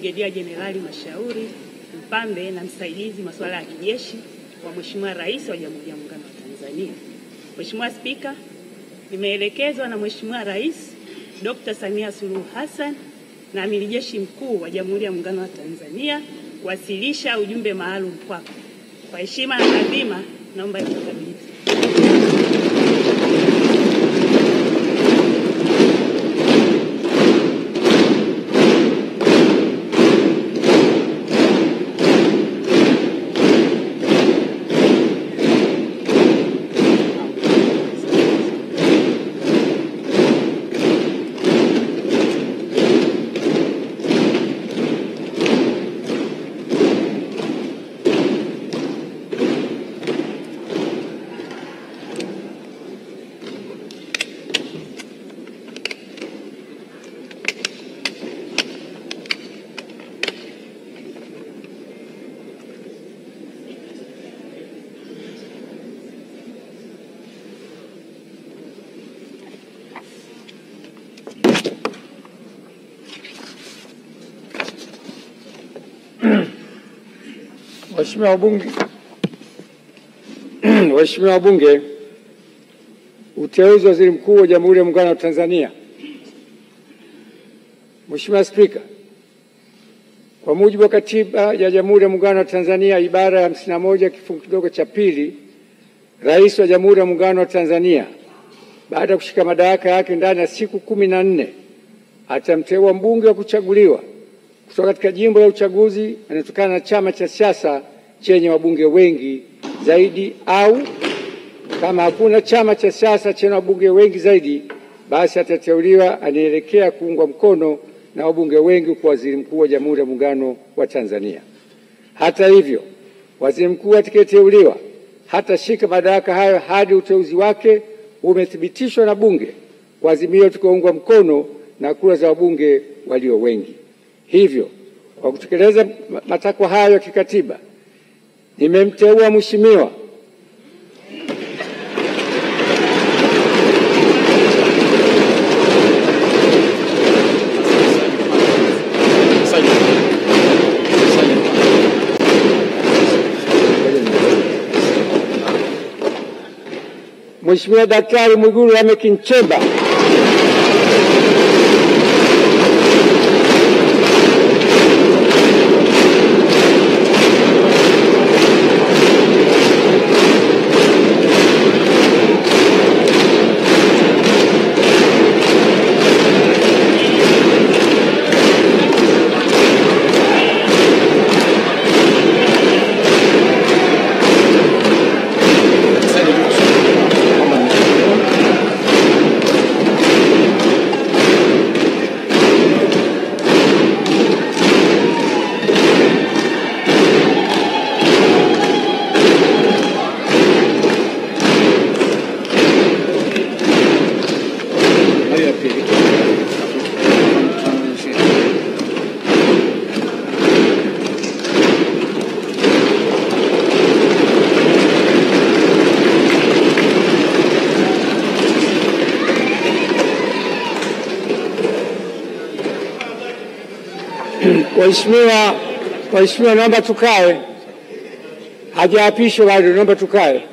Brigedia Jenerali Mashauri Mpambe na msaidizi masuala ya kijeshi wa Mheshimiwa Rais wa Jamhuri ya Muungano wa Tanzania. Mheshimiwa Spika, nimeelekezwa na Mheshimiwa Rais Dr. Samia Suluhu Hassan na Amiri Jeshi Mkuu wa Jamhuri ya Muungano wa Tanzania kuwasilisha ujumbe maalum kwako. Kwa heshima na taadhima, naomba nikukabidhi. Waheshimiwa wabunge, uteuzi wa Waziri Mkuu wa Jamhuri ya Muungano wa Tanzania. Mheshimiwa Spika, kwa mujibu wa Katiba ya Jamhuri ya Muungano wa Tanzania ibara ya 51 kifungu kidogo cha pili, Rais wa Jamhuri ya Muungano wa Tanzania baada ya kushika madaraka yake ndani ya siku 14 atamteua mbunge wa kuchaguliwa kutoka katika jimbo la uchaguzi anatokana na chama cha siasa chenye wabunge wengi zaidi, au kama hakuna chama cha siasa chenye wabunge wengi zaidi, basi atateuliwa anaelekea kuungwa mkono na wabunge wengi kwa Waziri Mkuu wa Jamhuri ya Muungano wa Tanzania. Hata hivyo, Waziri Mkuu atakayeteuliwa hatashika madaraka hayo hadi uteuzi wake umethibitishwa na Bunge kwa azimio tutakaoungwa mkono na kura za wabunge walio wengi. Hivyo, kwa kutekeleza matakwa hayo ya kikatiba, nimemteua Mheshimiwa Daktari Mwigulu Lameck Nchemba Waheshimiwa, naomba tukae. Hajaapishwa bado, naomba tukae.